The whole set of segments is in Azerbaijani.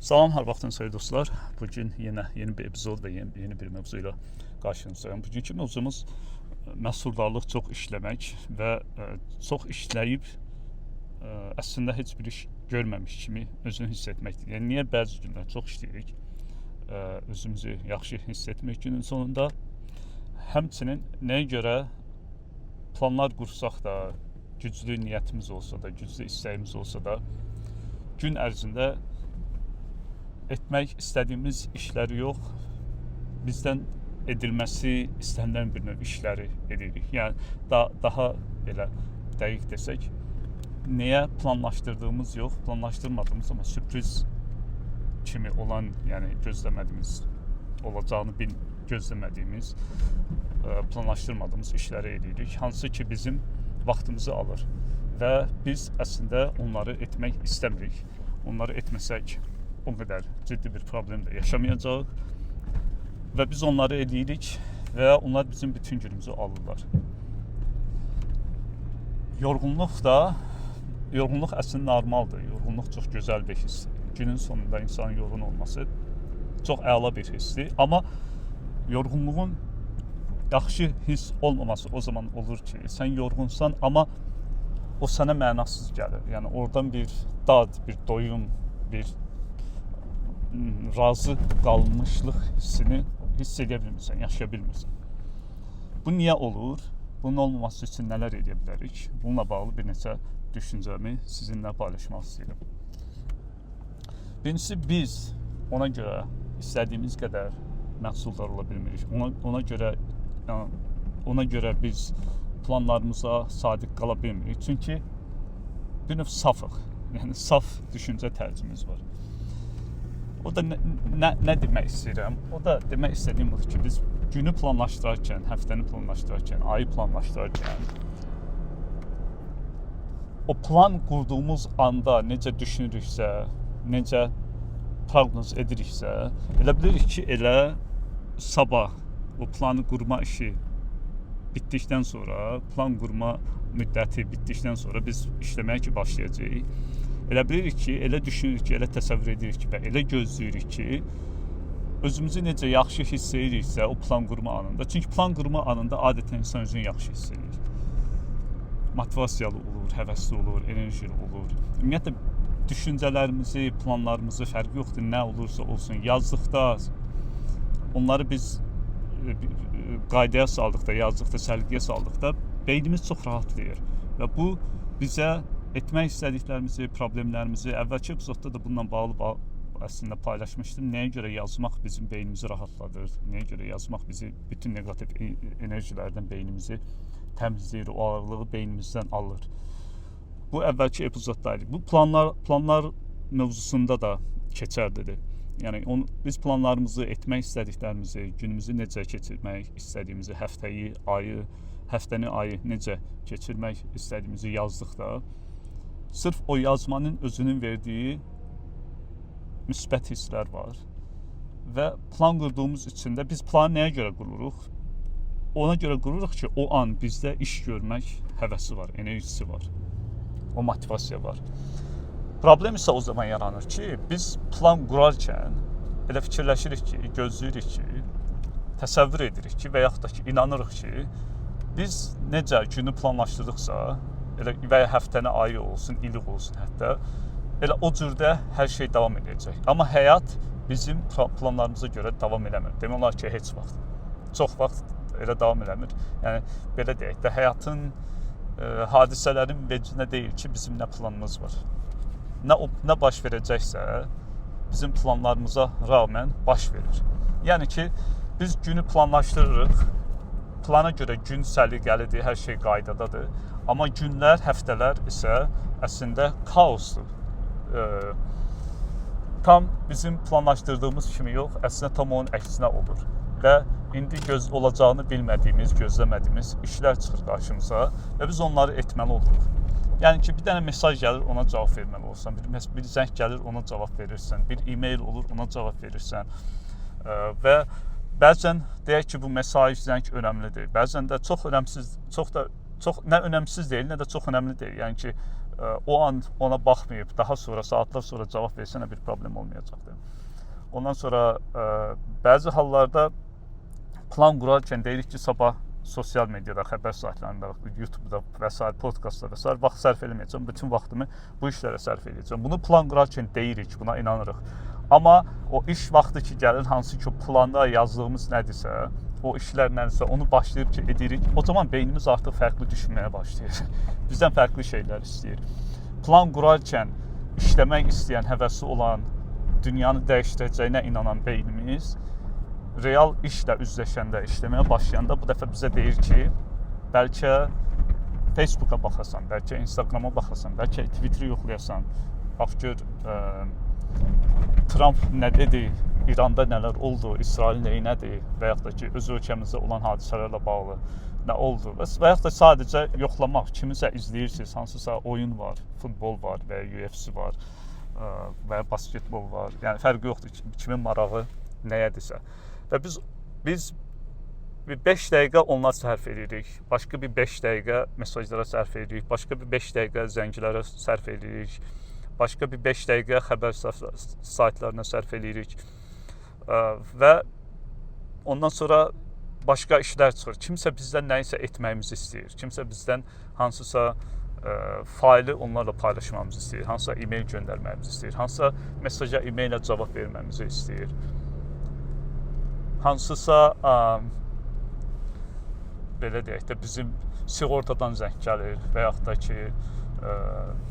Salam, hər vaxtın xeyir dostlar. Bugün yenə yeni bir epizod və yeni bir mövzu ilə qarşınızdayım. Bugünkü mövzumuz məhsuldarlıq, çox işləmək və çox işləyib əslində heç bir iş görməmiş kimi özünü hiss etməkdir. Yəni niyə bəzi günlər çox işləyirik, özümüzü yaxşı hiss etmək günün sonunda, həmçinin nəyə görə planlar qursaq da, güclü niyyətimiz olsa da, güclü istəyimiz olsa da, gün ərzində etmək istədiyimiz işləri yox, bizdən edilməsi istənilən bir növ işləri edirik. Yəni daha belə dəqiq desək, nəyə planlaşdırdığımız yox, planlaşdırmadığımız amma sürpriz kimi olan, yəni gözləmədiyimiz, olacağını gözləmədiyimiz, planlaşdırmadığımız işləri edirik. Hansı ki bizim vaxtımızı alır və biz əslində onları etmək istəmirik. Onları etməsək o qədər ciddi bir problem də yaşamayacaq və biz onları edirik və onlar bizim bütün günümüzü alırlar. Yorğunluq əslində normaldır. Yorğunluq çox gözəl bir hissdir. Günün sonunda insanın yorğun olması çox əla bir hissdir. Amma yorğunluğun yaxşı hiss olmaması o zaman olur ki, sən yorğunsan, amma o sənə mənasız gəlir. Yəni oradan bir dad, bir doyum, bir razı qalmışlıq hissini hiss edə bilmirsən, yaşaya bilmirsən. Bu niyə olur? Bunun olmaması üçün nələr edə bilərik? Bununla bağlı bir neçə düşüncəmi sizinlə paylaşmaq istəyirəm. Birincisi, biz ona görə istədiyimiz qədər məhsuldar ola bilmirik. Ona görə biz planlarımıza sadiq qala bilmirik. Çünki bir növ safıq, yəni saf düşüncə tərcümemiz var. O da nə demək istəyirəm? O da demək istədiyim budur ki, biz günü planlaşdırarkən, həftəni planlaşdırarkən, ayı planlaşdırarkən o plan qurduğumuz anda necə düşünürüksə, necə proqnoz ediriksə, elə bilirik ki, elə sabah o planı qurma işi bitdikdən sonra, plan qurma müddəti bitdikdən sonra biz işləməyə ki, başlayacağıq. Elə bilirik ki, elə düşünürük ki, elə təsəvvür edirik ki və elə gözləyirik ki, özümüzü necə yaxşı hiss ediriksə o plan qurma anında. Çünki plan qurma anında adətən insan özünü yaxşı hiss edir. Motivasiyalı olur, həvəsli olur, enerjili olur. Ümumiyyətlə, düşüncələrimizi, planlarımızı fərqi yoxdur, nə olursa olsun. Yazdıqda, onları biz qaydaya saldıqda, yazdıqda, səliqəyə saldıqda beynimiz çox rahatlayır. Və bu bizə etmək istədiklərimizi, problemlərimizi əvvəlki epizodda da bununla bağlı əslində paylaşmışdım. Nəyə görə yazmaq bizim beynimizi rahatladır, nəyə görə yazmaq bizi bütün negativ enerjilərdən beynimizi təmizləyir, o ağırlığı beynimizdən alır. Bu əvvəlki epizoddaydı. Bu planlar mövzusunda da keçərlidir. Yəni biz planlarımızı, etmək istədiklərimizi, günümüzü necə keçirmək istədiyimizi, həftəni, ayı necə keçirmək istədiyimizi yazdıqda sırf o yazmanın özünün verdiyi müsbət hisslər var və plan qurduğumuz üçün də biz planı nəyə görə qururuq? Ona görə qururuq ki, o an bizdə iş görmək həvəsi var, enerjisi var, o motivasiya var. Problem isə o zaman yaranır ki, biz plan qurarkən elə fikirləşirik ki, gözləyirik ki, təsəvvür edirik ki və yaxud da ki, inanırıq ki, biz necə günü planlaşdırdıqsa, və ya həftəni, ayı olsun, illik olsun hətta, elə o cürdə hər şey davam edəcək. Amma həyat bizim planlarımıza görə davam eləmir. Demək olar ki, heç vaxt. Çox vaxt elə davam eləmir. Yəni, belə deyək də, həyatın, hadisələrin vecinə deyil ki, bizim nə planımız var. Nə baş verəcəksə, bizim planlarımıza rağmen baş verir. Yəni ki, biz günü planlaşdırırıq, plana görə gün səliqəlidir, hər şey qaydadadır. Amma günlər, həftələr isə əslində kaosdur. Tam bizim planlaşdırdığımız kimi yox, əslində tam onun əksinə olur. Və indi olacağını bilmədiyimiz, gözləmədiyimiz işlər çıxır qarşımıza və biz onları etməli oluruq. Yəni ki, bir dənə mesaj gəlir, ona cavab verməli olsan, bir zəng gəlir, ona cavab verirsən, bir e-mail olur, ona cavab verirsən və bəzən deyək ki, bu mesaj, zəng önəmlidir. Bəzən də çox önəmsiz, nə önəmsiz deyil, nə də çox önəmli deyil. Yəni ki, o an ona baxmayıb, daha sonra saatlar sonra cavab versənə bir problem olmayacaqdır. Ondan sonra bəzi hallarda plan qurarkən deyirik ki, sabah sosial mediada, xəbər saytlarında, YouTube-da və s. podkastda və s. vaxt sərf eləməyəcəm. Bütün vaxtımı bu işlərə sərf edəcəm. Bunu plan qurarkən deyirik, buna inanırıq. Amma o iş vaxtı ki gəlir, hansı ki planda yazdığımız nədirsə, o işlərlənsə onu başlayıb ki edirik, o zaman beynimiz artıq fərqli düşünməyə başlayır. Bizdən fərqli şeylər istəyir. Plan qurarkən işləmək istəyən, həvəsli olan, dünyanı dəyişdirəcəyinə inanan beynimiz real işlə üzləşəndə, işləməyə başlayanda bu dəfə bizə deyir ki, bəlkə Facebooka baxasan, bəlkə Instagrama baxasan, bəlkə Twitter-i yoxlayasan, bax gör Trump nə dedi, İranda nələr oldu, İsrail neynədir və yaxud da ki, öz ölkəmizdə olan hadisələrlə bağlı nə oldu və yaxud da sadəcə yoxlamaq, kimisə izləyirsiniz, hansısa oyun var, futbol var və ya UFC var və ya basketbol var, yəni fərqi yoxdur, kimin marağı nəyədirsə. Və biz 5 dəqiqə onlara sərf edirik, başqa bir 5 dəqiqə mesajlara sərf edirik, başqa bir 5 dəqiqə zənglərə sərf edirik, başqa bir 5 dəqiqə xəbər saytlarına sərf edirik və ondan sonra başqa işlər çıxır. Kimsə bizdən nəyisə etməyimizi istəyir, kimsə bizdən hansısa faili onlarla paylaşmamızı istəyir, hansısa e-mail göndərməyimizi istəyir, hansısa mesaja e-maillə cavab verməmizi istəyir. Hansısa belə deyək də bizim sığortadan zəng gəlir və yaxud da ki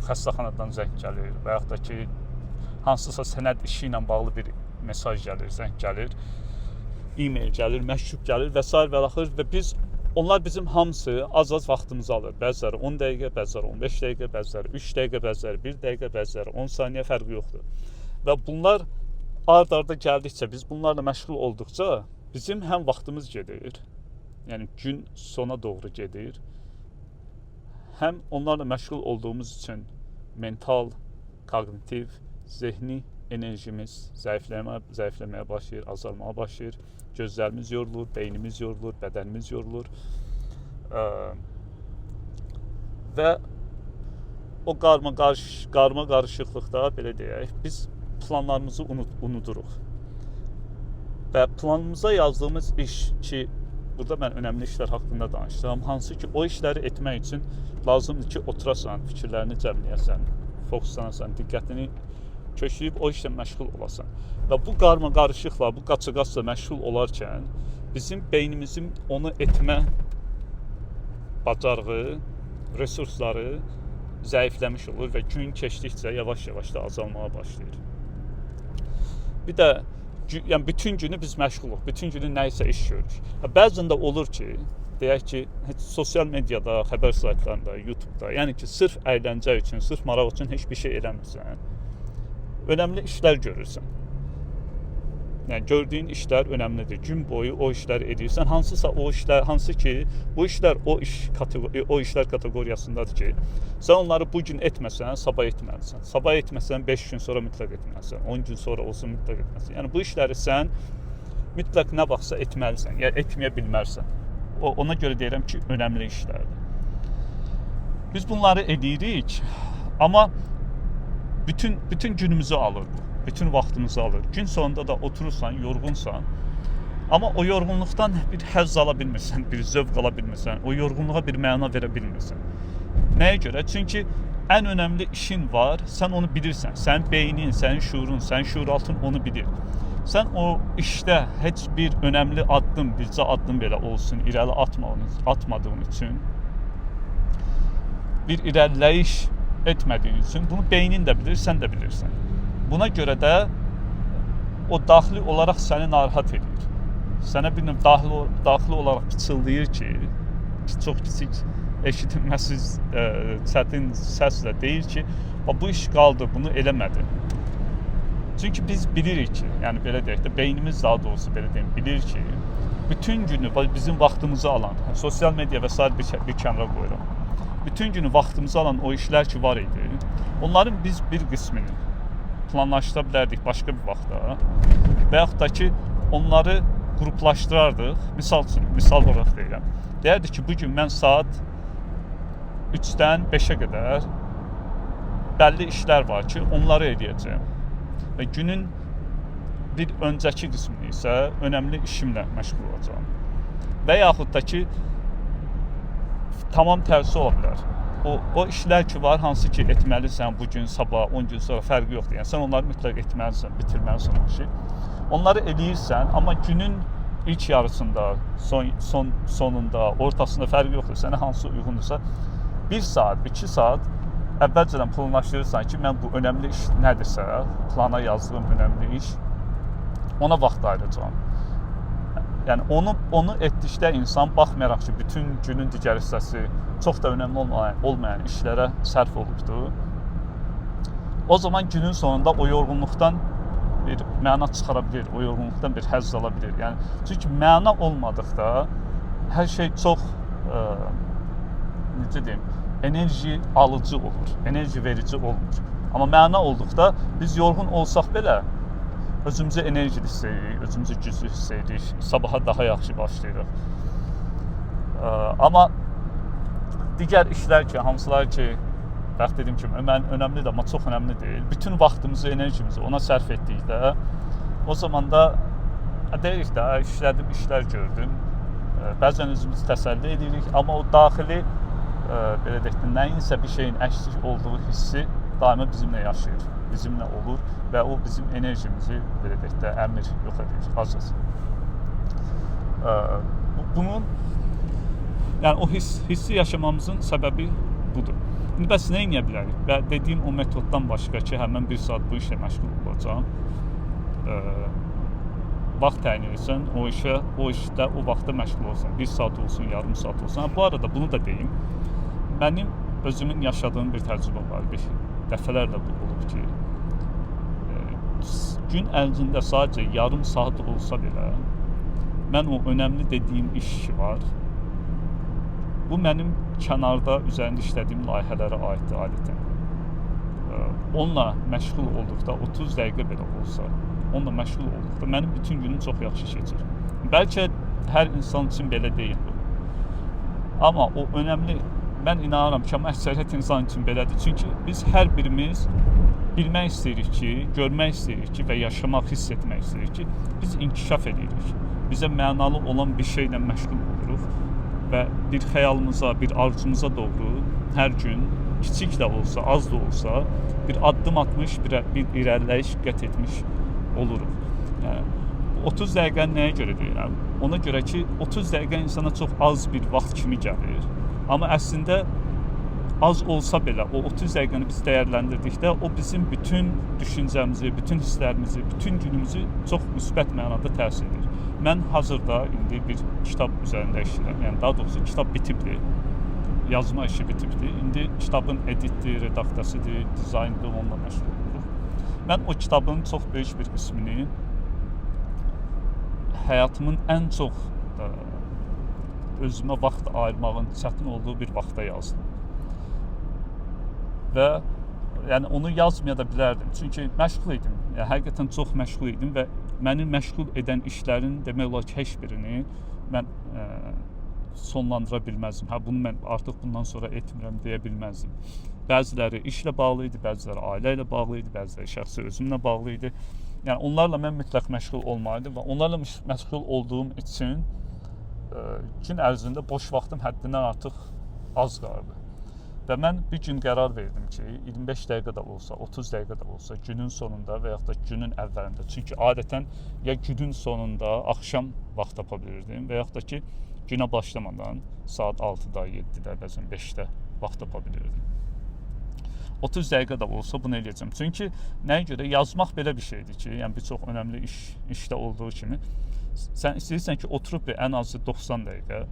xəstəxanadan zəng gəlir və yaxud da ki hansısa sənəd işi ilə bağlı bir mesaj gəlir, zəng gəlir, e-mail gəlir, məktub gəlir və s. və axır və onlar bizim hamısı az vaxtımızı alır. Bəziləri 10 dəqiqə, bəziləri 15 dəqiqə, bəziləri 3 dəqiqə, bəziləri 1 dəqiqə, bəziləri 10 saniyə fərqi yoxdur. Və bunlar ard-arda gəldikcə, biz bunlarla məşğul olduqca bizim həm vaxtımız gedir, yəni gün sona doğru gedir, həm onlarla məşğul olduğumuz üçün mental, kognitiv, zehni enerjimiz zəifləməyə başlayır, azalmağa başlayır, gözlərimiz yorulur, beynimiz yorulur, bədənimiz yorulur və o qarma qarışıqlıqda, belə deyək, biz planlarımızı unuduruq və planımıza yazdığımız iş ki, burada mən önəmli işlər haqqında danışdım, hansı ki, o işləri etmək üçün lazımdır ki, oturasan, fikirlərini cəmləyəsən, fokuslanasan, diqqətini kökləyib o işlə məşğul olasan və bu qarma qarışıqla, bu qaça-qaçla məşğul olarkən bizim beynimizin onu etmə bacarığı, resursları zəifləmiş olur və gün keçdikcə yavaş-yavaş da azalmağa başlayır. Bir də yəni bütün günü biz məşğuluq, bütün günü nəyisə iş görürük. Bəzən də olur ki, deyək ki, sosial mediada, xəbər saytlarında, YouTube-da, yəni ki, sırf əyləncə üçün, sırf maraq üçün heç bir şey eləmirsən, önəmli işlər görürsən. Yəni gördüyün işlər önəmlidir. Gün boyu o işləri edirsən. Hansısa o işlər, hansı ki, bu işlər o işlər kateqoriyasındadır ki, sən onları bu gün etməsən, sabah etməlisən. Sabah etməsən 5 gün sonra mütləq etməlisən. 10 gün sonra olsun mütləq etməlisən. Yəni bu işləri sən mütləq nə vaxtsa etməlisən, ya etməyə bilmərsən. Ona görə deyirəm ki, önəmli işlərdir. Biz bunları edirik, amma bütün günümüzü alır bu. Bütün vaxtımızı alır. Gün sonunda da oturursan, yorğunsan, amma o yorğunluqdan bir həzz ala bilmirsən, bir zövq ala bilmirsən, o yorğunluğa bir məna verə bilmirsən. Nəyə görə? Çünki ən önəmli işin var, sən onu bilirsən. Sənin beynin, sənin şuurun, sənin şuuraltın onu bilir. Sən o işdə heç bir önəmli addım, bircə addım belə olsun, irəli atmadığın üçün, bir irəliləyiş etmədiyin üçün, bunu beynin də bilir, sən də bilirsən. Buna görə də o daxili olaraq səni narahat edir. Sənə bir növ daxili olaraq pıçıldayır ki, çox kiçik eşidilməsiz çətin səslə deyir ki, bu iş qaldı, bunu eləmədin. Çünki biz bilirik ki, yəni belə deyək də, beynimiz daha doğrusu belə deyim, bilir ki, bütün günü bizim vaxtımızı alan, sosial media və s. bir kənara qoyuram. Bütün günü vaxtımızı alan o işlər ki var idi, onların biz bir qismini planlaşdıra bilərdik başqa bir vaxtda və yaxud da ki, onları qruplaşdırardıq. Misal olaraq deyirəm. Deyərdik ki, bugün mən saat 3-dən 5-ə qədər bəlli işlər var ki, onları edəcəyəm. Və günün bir öncəki qismini isə önəmli işimlə məşğul olacağam. Və yaxud da ki, tamam tərsi ola bilər. O işlər ki var, hansı ki etməlisən bu gün, sabah, 10 gün sonra fərqi yoxdur. Yəni sən onları mütləq etməlisən, bitirməlisən o işi. Onları eləyirsən, amma günün ilk yarısında, sonunda, ortasında fərqi yoxdur. Sənə hansı uyğundursa 1 saat, 2 saat əvvəlcədən planlaşdırırsan ki, mən bu önəmli iş nədirsə, plana yazdığım önəmli iş, ona vaxt ayıracağam. Yəni onu etdikdə insan baxmayaraq ki, bütün günün digər hissəsi çox da önəmli olmayan işlərə sərf olubdur. O zaman günün sonunda o yorğunluqdan bir məna çıxara bilir, o yorğunluqdan bir həzz ala bilir. Yəni çünki məna olmadıqda hər şey çox necə deyim, enerji alıcı olur, enerji verici olmur. Amma məna olduqda biz yorğun olsaq belə özümüzü enerjili hiss edirik, özümüzü güclü hiss edirik, sabaha daha yaxşı başlayırıq. Amma digər işlər ki, hansılar ki, bəx dediyim kimi, önəmlidir, amma çox önəmli deyil. Bütün vaxtımızı, enerjimizi ona sərf etdikdə, o zaman da deyirik də, işlədim, işlər gördüm. Bəzən özümüzü təsəlli edirik, amma o daxili belə deyək də, nəyinsə bir şeyin əksik olduğu hissi daima bizimlə yaşayır, bizimlə olur və o bizim enerjimizi belə deyək də əmir yox edir, azız. Bunun, yəni o hissi yaşamamızın səbəbi budur. İndi bəs nə edə bilərik? Və dediyim o metoddan başqa ki, həmən 1 saat bu işlə məşğul olacağam. Vaxt təyin edirsən, o işdə o vaxtda məşğul olsan, 1 saat olsun, yarım saat olsun. Bu arada bunu da deyim, mənim özümün yaşadığım bir təcrübə var, dəfələrlə bu olub ki, gün ərzində sadəcə yarım saat olsa belə, mən o önəmli dediyim iş var, bu mənim kənarda üzərində işlədiyim layihələrə aiddir adətən. Onunla məşğul olduqda, 30 dəqiqə belə olsa, onunla məşğul olduqda mənim bütün günüm çox yaxşı keçir. Bəlkə hər insan üçün belə deyil bu. Amma o önəmli, mən inanıram ki, əksəriyyət insan üçün belədir. Çünki biz hər birimiz bilmək istəyirik ki, görmək istəyirik ki və yaşamaq, hiss etmək istəyirik ki, biz inkişaf edirik. Bizə mənalı olan bir şeylə məşğul oluruq və bir xəyalımıza, bir arzumuza doğru hər gün kiçik də olsa, az da olsa bir addım atmış, bir irəliləyiş qət etmiş oluruq. Yəni 30 dəqiqə nəyə görə deyirəm? Ona görə ki, 30 dəqiqə insana çox az bir vaxt kimi gəlir. Amma əslində az olsa belə o 30 dəqiqəni biz dəyərləndirdikdə o bizim bütün düşüncəmizi, bütün hisslərimizi, bütün günümüzü çox müsbət mənada təsir edir. Mən hazırda indi bir kitab üzərində işləyirəm. Yəni daha doğrusu kitab bitibdir. Yazma işi bitibdir. İndi kitabın editdir, redaksiyasıdır, dizaynıdır, onunla məşğul oluruq. Mən o kitabın çox böyük bir qismini həyatımın ən çox özümə vaxt ayırmağın çətin olduğu bir vaxtda yazdım. Və yəni onu yazmaya da bilərdim. Çünki məşğul idim. Yəni həqiqətən çox məşğul idim və məni məşğul edən işlərin demək olar ki, heç birini mən sonlandıra bilməzdim. Bunu mən artıq bundan sonra etmirəm deyə bilməzdim. Bəziləri işlə bağlı idi, bəziləri ailə ilə bağlı idi, bəziləri şəxsi özümlə bağlı idi. Yəni onlarla mən mütləq məşğul olmalıydım və onlarla məşğul olduğum üçün gün ərzində boş vaxtım həddindən artıq az qaldı. Və mən bir gün qərar verdim ki, 25 dəqiqə də olsa, 30 dəqiqə də olsa, günün sonunda və yaxud da günün əvvəlində. Çünki adətən ya günün sonunda axşam vaxt tapa bilirdim və yaxud da ki, günə başlamadan saat 6-da, 7-də, bəzən 5-də vaxt tapa bilirdim. 30 dəqiqə də olsa bunu eləyəcəm. Çünki nəyə görə? Yazmaq belə bir şeydir ki, yəni bir çox önəmli işdə olduğu kimi, sən istəyirsən ki, oturub ən azı 90 dəqiqə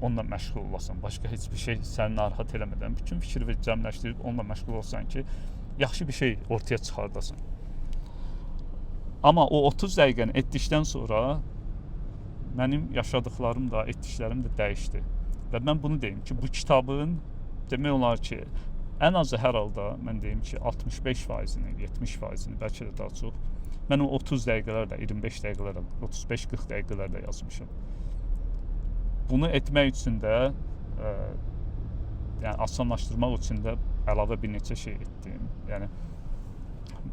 onunla məşğul olasan, başqa heç bir şey səni narahat eləmədən, bütün fikir və cəmləşdirib onunla məşğul olsan ki, yaxşı bir şey ortaya çıxardasan. Amma o 30 dəqiqəni etdikdən sonra mənim yaşadıqlarım da, etdiklərim də dəyişdi. Və mən bunu deyim ki, bu kitabın demək olar ki, ən azı hər halda mən deyim ki, 65%-ni, 70%-ni, bəlkə də daha çox, mən o 30 dəqiqələrdə, 25 dəqiqələrdə, 35-40 dəqiqələrdə yazmışam. Bunu etmək üçün də, yəni asanlaşdırmaq üçün də əlavə bir neçə şey etdim. Yəni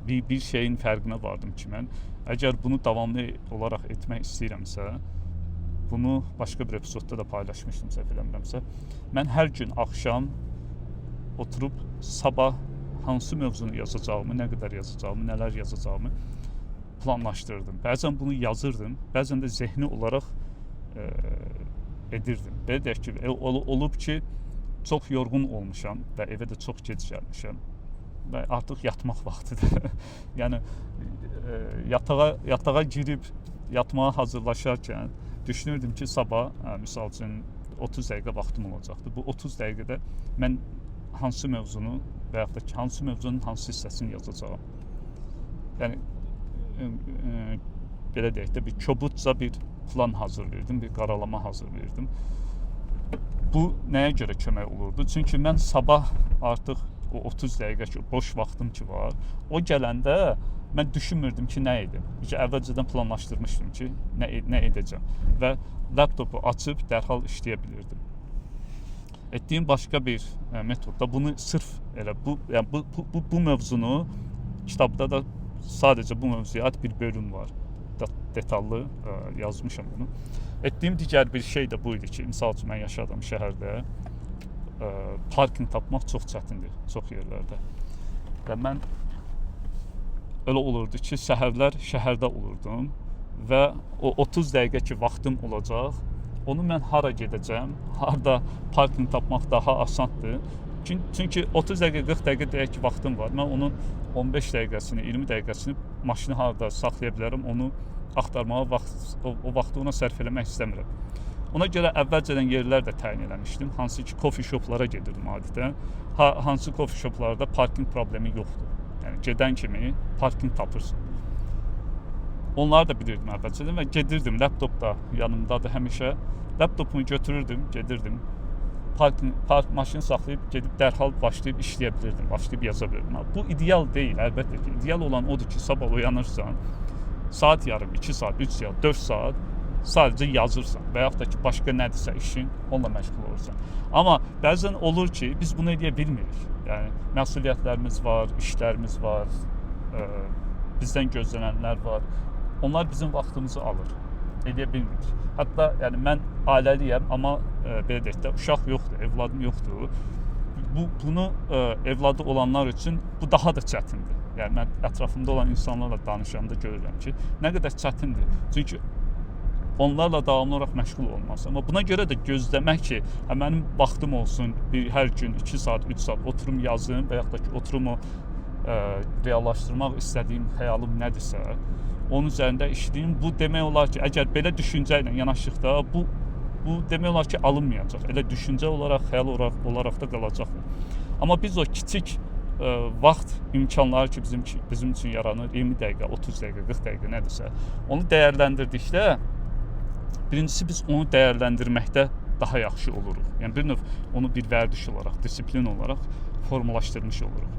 bir şeyin fərqinə vardım ki, mən əgər bunu davamlı olaraq etmək istəyirəmsə, bunu başqa bir epizodda da paylaşmışdım səhv eləmirəmsə, mən hər gün axşam oturub sabah hansı mövzunu yazacağımı, nə qədər yazacağımı, nələr yazacağımı planlaşdırdım. Bəzən bunu yazırdım, bəzən də zehni olaraq edirdim. Belə deyək ki, olub ki, çox yorğun olmuşam və evə də çox gec gəlmişəm və artıq yatmaq vaxtıdır. Yəni yatağa girib yatmağa hazırlaşarkən düşünürdüm ki, sabah misal üçün 30 dəqiqə vaxtım olacaqdı. Bu 30 dəqiqədə mən hansı mövzunu və yaxud da ki, hansı mövzunun hansı hissəsini yazacağam. Yəni belə deyək də bir kobudca bir plan hazırlayırdım, bir qaralama hazırlayırdım. Bu nəyə görə kömək olurdu? Çünki mən sabah artıq o 30 dəqiqə ki, boş vaxtım ki var, o gələndə mən düşünmürdüm ki, nə edim. Əvvəlcədən planlaşdırmışdım ki, nə edəcəm və laptopu açıb dərhal işləyə bilirdim. Etdiyim başqa bir metodda bunu sırf elə bu mövzunu kitabda da sadəcə bu mövzuya aid bir bölüm var. Detallı yazmışam bunu. Etdiyim digər bir şey də bu idi ki, misal üçün mən yaşadım şəhərdə, parking tapmaq çox çətindir çox yerlərdə. Və mən elə olurdu ki, səhərlər şəhərdə olurdum və o 30 dəqiqə ki vaxtım olacaq, onu mən hara gedəcəm, harda parking tapmaq daha asandır. Çünki 30 dəqiqə, 40 dəqiqə deyək ki, vaxtım var. Mən onun 15 dəqiqəsini, 20 dəqiqəsini maşını harda saxlaya bilərəm, onu axtarmağa o vaxtı ona sərf eləmək istəmirəm. Ona görə əvvəlcədən yerlər də təyin eləmişdim. Hansı ki, coffee shoplara gedirdim adətən. Hansı coffee shoplarda parking problemi yoxdur. Yəni gedən kimi parking tapırsan. Onları da bilirdim əvvəlcədən və gedirdim. Laptop da yanımdadır həmişə. Laptopumu götürürdüm, gedirdim. Maşını saxlayıb gedib dərhal başlayıb işləyə bilirdim, başlayıb yaza bilirdim. Bu ideal deyil, əlbəttə ki. İdeal olan odur ki, sabah oyanırsan, saat yarım, 2 saat, 3 saat, 4 saat sadəcə yazırsan və yaxud da ki, başqa nədirsə işin, onunla məşğul olursan. Amma bəzən olur ki, biz bunu edə bilmirik. Yəni, məsuliyyətlərimiz var, işlərimiz var, bizdən gözlənənlər var. Onlar bizim vaxtımızı alır, edə bilmirik. Hətta yəni, mən ailəliyəm, amma belə deyək də, uşaq yoxdur, evladım yoxdur. Bunu evladı olanlar üçün bu daha da çətindir. Yəni, mən ətrafımda olan insanlarla danışanda görürəm ki, nə qədər çətindir. Çünki onlarla davamlı olaraq məşğul olmaz. Amma buna görə də gözləmək ki, mənim vaxtım olsun, hər gün 2 saat, 3 saat oturum yazım və yaxud da ki, oturum o reallaşdırmaq istədiyim xəyalım nədirsə, onun üzərində işləyim. Bu demək olar ki, əgər belə düşüncə ilə yanaşdıqda, bu demək olar ki, alınmayacaq. Elə düşüncə olaraq, xəyal olaraq da qalacaq. Amma biz o kiçik vaxt imkanları ki, bizim üçün yaranır, 20 dəqiqə, 30 dəqiqə, 40 dəqiqə nədirsə, onu dəyərləndirdikdə, birincisi biz onu dəyərləndirməkdə daha yaxşı oluruq. Yəni, bir növ onu bir vərdiş olaraq, disiplin olaraq formalaşdırmış oluruq.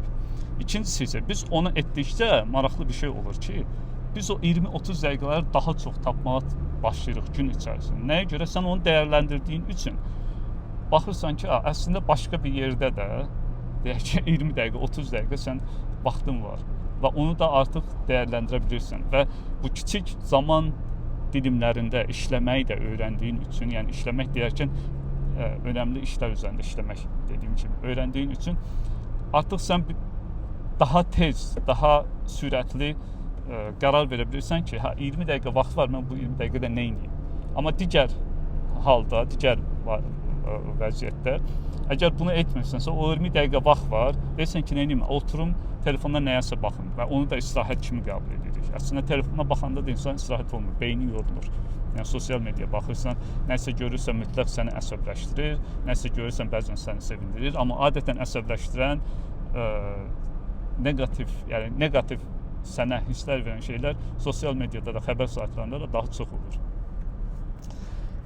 İkincisi isə biz onu etdikcə maraqlı bir şey olur ki, biz o 20-30 dəqiqələri daha çox tapmağa başlayırıq gün içərisində. Nəyə görə? Sən onu dəyərləndirdiyin üçün baxırsan ki, əslində başqa bir yerdə də deyək ki, 20 dəqiqə, 30 dəqiqə sən vaxtın var və onu da artıq dəyərləndirə bilirsən və bu kiçik zaman dilimlərində işləməyi də öyrəndiyin üçün, yəni işləmək deyərkən önəmli işlər üzərində işləmək dediyim kimi öyrəndiyin üçün artıq sən daha tez, daha sürətli qərar verə bilirsən ki, 20 dəqiqə vaxt var, mən bu 20 dəqiqədə nə edeyim? Amma digər halda, digər vəziyyətdə, əgər bunu etmirsənsə, o 20 dəqiqə vaxt var, deyirsən ki, nə edeyim? Oturum, telefonda nəyəsə baxım və onu da istirahət kimi qəbul edirik. Əslində, telefona baxanda da insan istirahət olmur, beyni yorulur. Yəni, sosial media baxırsan, nəsə görürsən, mütləq səni əsəbləşdirir, nəsə görürsən, bəzən səni sevindirir, amma adətən əsəbləşdirən negativ sənə hisslər verən şeylər sosial mediada da, xəbər saytlarında da daha çox olur.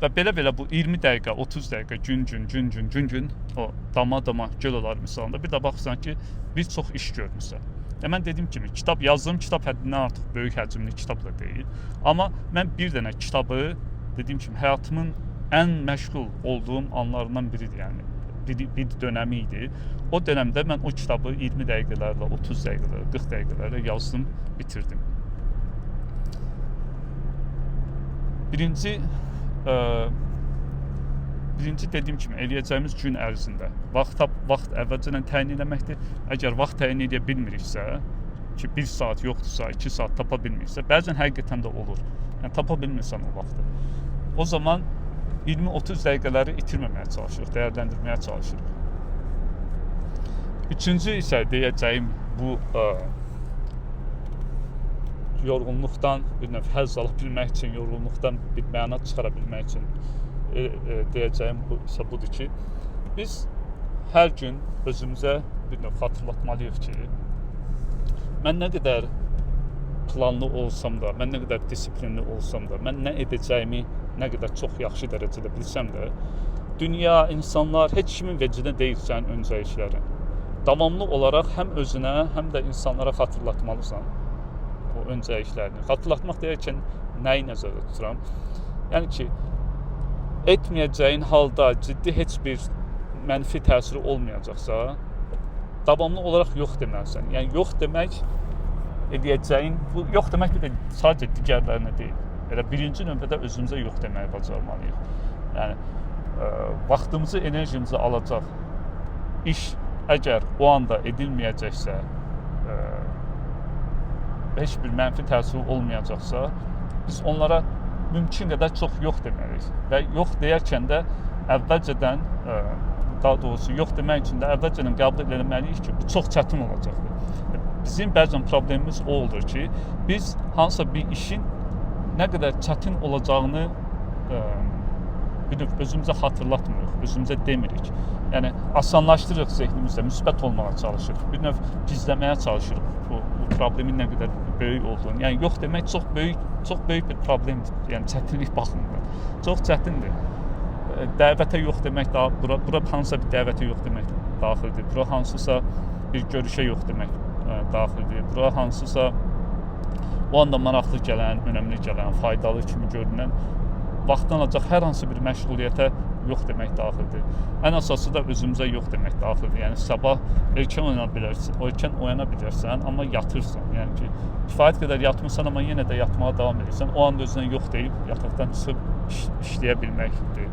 Və belə-belə bu 20 dəqiqə, 30 dəqiqə, gün o dama göl olar misalında bir də baxırsan ki, bir çox iş görmüsən. Mən dediyim kimi, kitab yazdım, kitab həddindən artıq böyük həcmli kitab da deyil. Amma mən bir dənə kitabı, dediyim kimi, həyatımın ən məşğul olduğum anlarından biridir. Yəni, bir dönəmi idi. O dönemdə mən o kitabı 20 dəqiqələrlə, 30 dəqiqələrlə, 40 dəqiqələrlə yazdım, bitirdim. Birinci dediyim kimi eləyəcəyimiz gün ərzində vaxt əvvəlcədən təyin etməkdir. Əgər vaxt təyin edə bilmiriksə, ki 1 saat yoxdursa, 2 saat tapa bilmirsə, bəzən həqiqətən də olur. Yəni tapa bilmirsən o vaxtı. O zaman 20-30 dəqiqələri itirməməyə çalışırıq, dəyərləndirməyə çalışırıq. Üçüncü isə deyəcəyim bu yorğunluqdan bir növ həzz ala bilmək üçün, yorğunluqdan bir məna çıxara bilmək üçün deyəcəyim bu isə budur ki, biz hər gün özümüzə bir növ xatırlatmalıyıq ki, mən nə qədər planlı olsam da, mən nə qədər disiplinli olsam da, mən nə edəcəyimi nə qədər çox yaxşı dərəcədə bilsəm də, dünya, insanlar heç kimin vecinə deyil sənin öncəliklərin. Davamlı olaraq həm özünə, həm də insanlara xatırlatmalısan o öncəliklərini. Xatırlatmaq deyərkən nəyi nəzərdə tuturam? Yəni ki, etməyəcəyin halda ciddi heç bir mənfi təsiri olmayacaqsa, davamlı olaraq yox deməlisən. Yəni yox demək edəcəyin, bu yox demək bir də sadəcə digərlərinə deyil. Elə birinci növbədə özümüzə yox deməyi bacarmalıyıq. Yəni vaxtımızı, enerjimizi alacaq iş əgər o anda edilməyəcəksə, heç bir mənfi təsiri olmayacaqsa, biz onlara mümkün qədər çox yox deməliyik. Və yox deyərkən də əvvəlcədən, daha doğrusu yox demək üçün də əvvəlcədən qəbul etməliyik ki, bu çox çətin olacaqdır. Bizim bəzən problemimiz o olur ki, biz hansısa bir işin nə qədər çətin olacağını özümüzə xatırlatmırıq, özümüzə demirik. Yəni asanlaşdırırıq zehnimizdə, müsbət olmağa çalışırıq, bir növ gizləməyə çalışırıq bu problemin nə qədər böyük olduğunu. Yəni yox demək çox böyük bir problemdir. Yəni çətinlik baxımından. Çox çətindir. Dəvətə yox demək daha bura hansısa bir dəvətə yox demək daxildir. Bura hansısa bir görüşə yox demək daxildir. Bura hansısa o anda maraqlı gələn, önəmli gələn, faydalı kimi görünən vaxtdan alacaq hər hansı bir məşğuliyyətə yox demək daxildir. Ən əsası da özümüzə yox demək daxildir. Yəni sabah erkən oyana bilərsən, amma yatırsan. Yəni ki, kifayət qədər yatmırsan, amma yenə də yatmağa davam edirsən. O anda özünə yox deyib yataqdan çıxıb işləyə bilməkdir.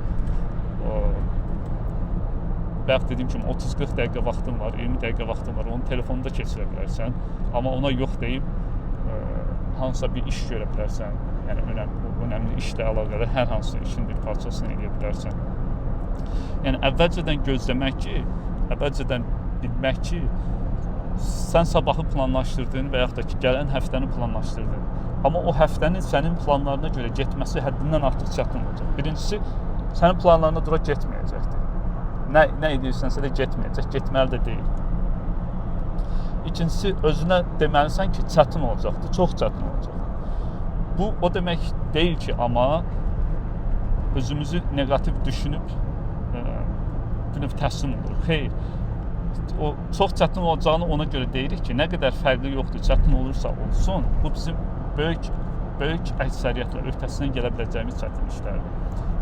Bayaq dediyim kimi 30-40 dəqiqə vaxtın var, 20 dəqiqə vaxtın var. Onu telefonda keçirə bilərsən, amma ona yox deyib hansısa bir iş görə bilərsən. Yəni önəmli işlə əlaqəli hər hansı işin bir parçasını edə bilərsən. Yəni əvvəlcədən gözləmək ki, əvvəlcədən bilmək ki, sən sabahı planlaşdırdın və yaxud da ki, gələn həftəni planlaşdırdın. Amma o həftənin sənin planlarına görə getməsi həddindən artıq çətin olacaq. Birincisi, sənin planlarına dura getməyəcəkdir. Nə edirsənsə də getməyəcək, getməli də deyil. İkincisi, özünə deməlisən ki, çətin olacaqdır, çox çətin olacaq. Bu, o demək deyil ki, amma özümüzü negativ düşünüb təslim oluruq. Xeyr, o çox çətin olacağını ona görə deyirik ki, nə qədər fərqli yoxdur, çətin olursa olsun, bu bizim böyük əksəriyyətlə öhdəsindən gələ biləcəyimiz çətinliklərdir.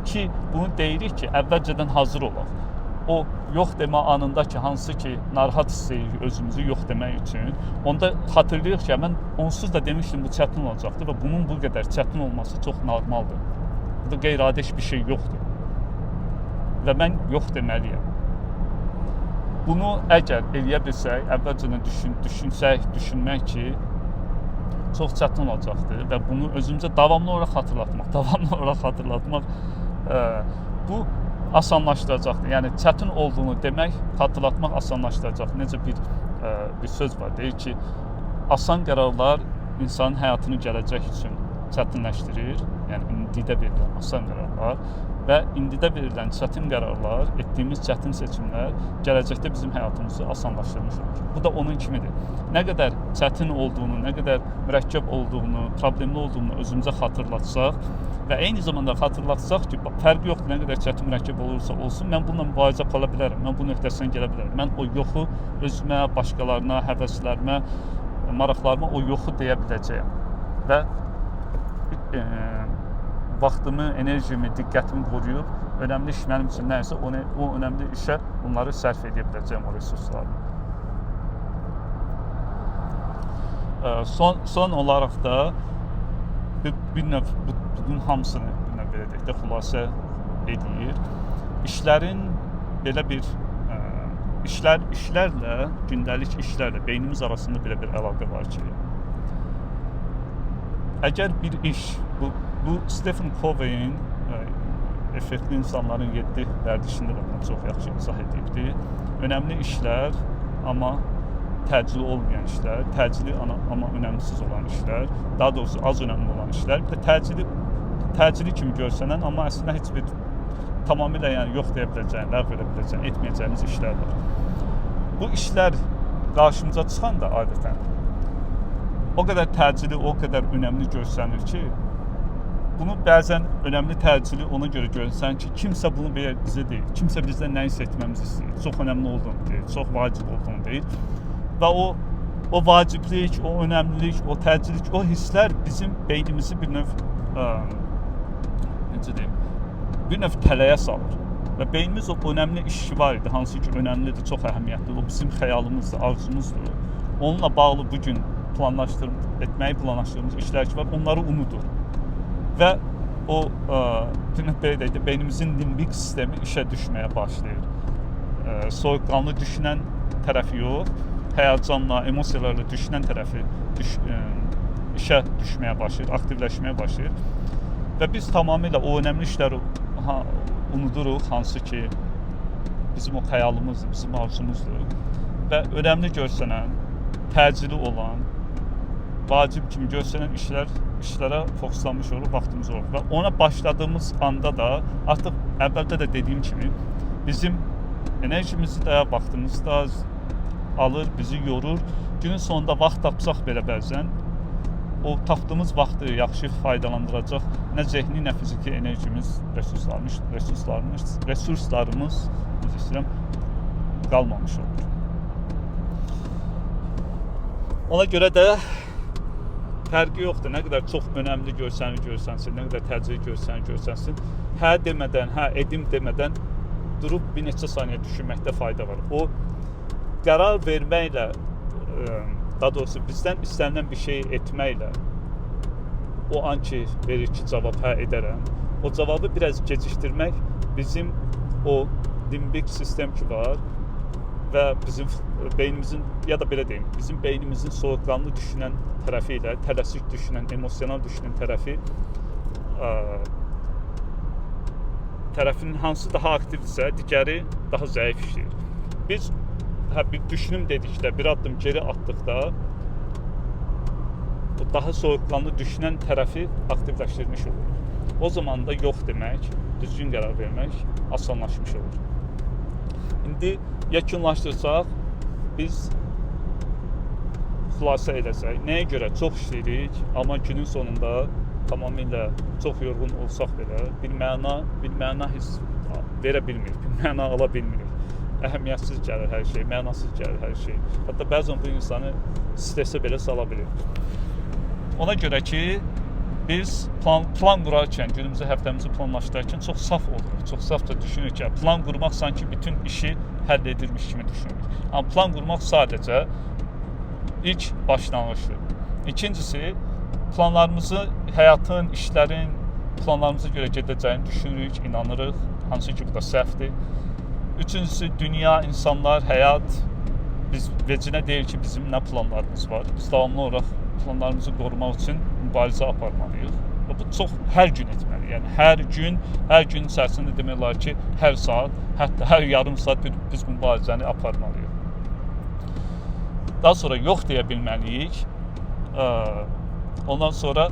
Ki, bunu deyirik ki, əvvəlcədən hazır olaq. O yox demə anında ki, hansı ki, narahat istəyirik özümüzü yox demək üçün, onda xatırlayırıq ki, mən onsuz da demişdim, bu çətin olacaqdır və bunun bu qədər çətin olması çox normaldır. Burada qeyri-adi bir şey yoxdur. Və mən yox deməliyəm. Bunu əgər eləyə bilsək, əvvəlcədən düşünmək ki, çox çətin olacaqdır və bunu özümüzə davamlı olaraq xatırlatmaq bu asanlaşdıracaqdır. Yəni çətin olduğunu demək, xatırlatmaq asanlaşdıracaq. Necə bir söz var, deyir ki, asan qərarlar insanın həyatını gələcək üçün çətinləşdirir. Yəni indidə verilən asan qərarlar və indidə verilən çətin qərarlar, etdiyimiz çətin seçimlər gələcəkdə bizim həyatımızı asanlaşdırmış olur. Bu da onun kimidir. Nə qədər çətin olduğunu, nə qədər mürəkkəb olduğunu, problemli olduğunu özümüzə xatırlatsaq və eyni zamanda xatırlatsaq ki, fərqi yoxdur, nə qədər çətin mürəkkəb olursa olsun, mən bununla mübarizə qala bilərəm, mən bunun öhdəsindən gələ bilərəm. Mən o yoxu özümə, başqalarına, həvəslərimə, maraqlarıma o yoxu deyə biləcəyəm. vaxtımı, enerjimi, diqqətimi qoruyub, önəmli iş mənim üçün nə isə o önəmli işə bunları sərf edə biləcəyəm o resursları. Son olaraq da bir növ bunun hamısını bir növ belə deyək də xülasə edir. İşlərin belə bir işlərlə, gündəlik işlərlə beynimiz arasında belə bir əlaqə var ki, əgər bir iş, bu Stephen Covey'in effektli insanların 7 vərdişində də bunu çox yaxşı izah edibdir. Önəmli işlər, amma təcili olmayan işlər, təcili amma önəmsiz olan işlər, daha doğrusu az önəmli olan işlər, bir də təcili kimi görsənən, amma əslində heç bir tamamilə yəni yox deyə biləcəyin, ləğv edə biləcəyin, etməyəcəyimiz işlər var. Bu işlər qarşımıza çıxanda adətən o qədər təcili, o qədər önəmli görsənir ki, bunu bəzən önəmli təcili ona görə görürsən ki, kimsə bunu bizə deyir, kimsə bizdən nə hiss etməmizi istəyir, çox önəmli olduğunu deyir, çox vacib olduğunu deyir və o vaciblik, o önəmlilik, o təcillik, o hisslər bizim beynimizi bir növ necə deyim, bir növ tələyə salır və beynimiz o önəmli işi var idi, hansı ki önəmlidir, çox əhəmiyyətlidir, o bizim xəyalımızdır, arzumuzdur. Onunla bağlı bugün etməyi planlaşdırdığımız işlər ki var, onları unudur və o belə deyək də beynimizin limbik sistemi işə düşməyə başlayır. Soyuqqanlı düşünən tərəfi yox, həyəcanla, emosiyalarla düşünən tərəfi işə düşməyə başlayır, aktivləşməyə başlayır və biz tamamilə o önəmli işləri unuduruq, hansı ki bizim o xəyalımızdır, bizim arzumuzdur və önəmli görsənən, təcili olan, vacib kimi görsənən işlərə fokuslanmış olur, vaxtımız olur və ona başladığımız anda da artıq əvvəldə də dediyim kimi bizim enerjimizi də, vaxtımızı da alır, bizi yorur. Günün sonunda vaxt tapsaq belə bəzən o tapdığımız vaxtı yaxşı faydalandıracaq nə zehni, nə fiziki enerjimiz, resurslarımız qalmamış olur. Ona görə də fərqi yoxdur, nə qədər çox önəmli görsənsin, nə qədər təcili görsənsin, hə demədən, hə edim demədən durub bir neçə saniyə düşünməkdə fayda var. O qərar verməklə, daha doğrusu bizdən istənilən bir şeyi etməklə o an ki verir ki cavab hə edərəm, o cavabı biraz gecikdirmək bizim o limbik sistem ki var və bizim beynimizin, ya da belə deyim, bizim beynimizin soyuqqanlı düşünən tərəfi ilə tələsik düşünən, emosional düşünən tərəfinin hansı daha aktivdirsə, digəri daha zəif işləyir. Biz bir düşünüm dedikdə, bir addım geri atdıqda o daha soyuqqanlı düşünən tərəfi aktivləşdirmiş olur. O zaman da yox demək, düzgün qərar vermək asanlaşmış olur. İndi yekunlaşdırsaq, biz xülasə edəcək. Nəyə görə çox işləyirik, amma günün sonunda tamamilə çox yorğun olsaq belə bir məna hiss verə bilmirik, bir məna ala bilmirik. Əhəmiyyətsiz gəlir hər şey, mənasız gəlir hər şey. Hətta bəzən bu insanı stressə belə sala bilir. Ona görə ki, biz plan qurarkən, günümüzü, həftəmizi planlaşdırarkən çox saf oluruq, çox safca düşünürük ki, plan qurmaq sanki bütün işi həll edirmiş kimi düşünürük. Amma plan qurmaq sadəcə ilk başlanğıcdır. İkincisi, planlarımızı, həyatın, işlərin planlarımıza görə gedəcəyini düşünürük, inanırıq, hansı ki bu da səhvdir. Üçüncüsü, dünya, insanlar, həyat biz vecinə deyil ki, bizim nə planlarımız var. Biz davamlı olaraq planlarımızı qorumaq üçün mübarizə aparmalıyıq. Və bu çox hər gün etməliyik. Yəni hər gün içərisində demək olar ki, hər saat, hətta hər yarım saat biz mübarizəni aparmalıyıq. Daha sonra yox deyə bilməliyik. Ondan sonra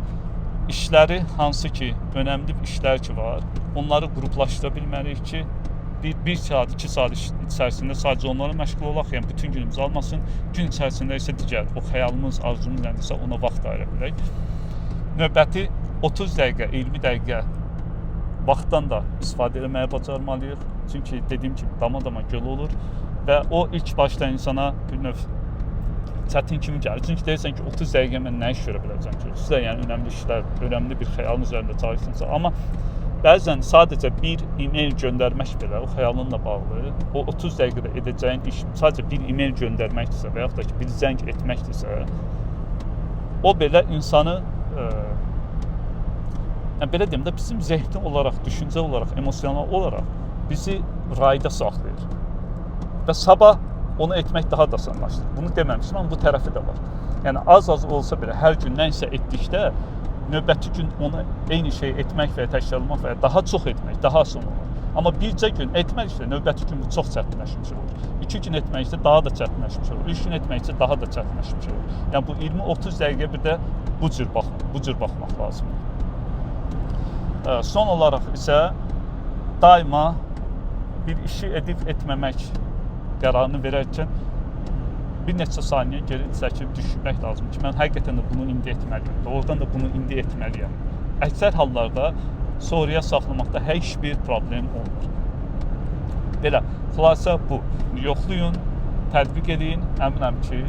işləri, hansı ki, önəmli işlər ki var, onları qruplaşdıra bilməliyik ki, bir saat, 2 saat içərisində sadəcə onlara məşğul olaq, yəni bütün günümüzü almasın, gün içərisində isə digər o xəyalımız, arzumuz nədirsə ona vaxt ayıra bilək. Növbəti 30 dəqiqə, 20 dəqiqə vaxtdan da istifadə etməyə bacarmalıyıq. Çünki dediyim kimi dama göl olur və o ilk başda insana bir növ çətin kimi gəlir. Çünki deyirsən ki, 30 dəqiqə mən nə iş görə biləcəm ki? Xüsusən yəni önəmli işlər, önəmli bir xəyalın üzərində çalışırsansa, amma bəzən sadəcə bir e-mail göndərmək belə o xəyalınla bağlı, o 30 dəqiqədə edəcəyin iş sadəcə bir e-mail göndərməkdirsə və yaxud da ki, bir zəng etməkdirsə, o belə insanı yəni belə deyim də bizim zehni olaraq, düşüncə olaraq, emosional olaraq bizi rayda saxlayır. Və sabah onu etmək daha da asanlaşdır. Bunu deməmişəm, amma bu tərəfi də var. Yəni az olsa belə hər gün nə isə etdikdə növbəti gün onu eyni şey etmək və təkrarlamaq və daha çox etmək daha asan olur. Amma bircə gün etməksə növbəti gün bu çox çətinləşmiş olur. 2 gün etməksə daha da çətinləşmiş olur. 3 gün etməksə daha da çətinləşmiş olur. Yəni bu 20-30 dəqiqə bir də bu cür baxmaq lazımdır. Son olaraq isə daima bir işi edib etməmək qərarını verərkən bir neçə saniyə geri çəkilib düşünmək lazımdır ki, mən həqiqətən də bunu indi etməliyəm, doğrudan da bunu indi etməliyəm. Əksər hallarda sonraya saxlamaqda heç bir problem olmur. Belə, xülasə bu. Yoxlayın, tətbiq edin, əminəm ki,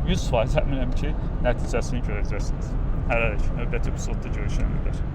100% əminəm ki, nəticəsini görəcəksiniz. Hələlik, növbəti epizodda görüşənlər.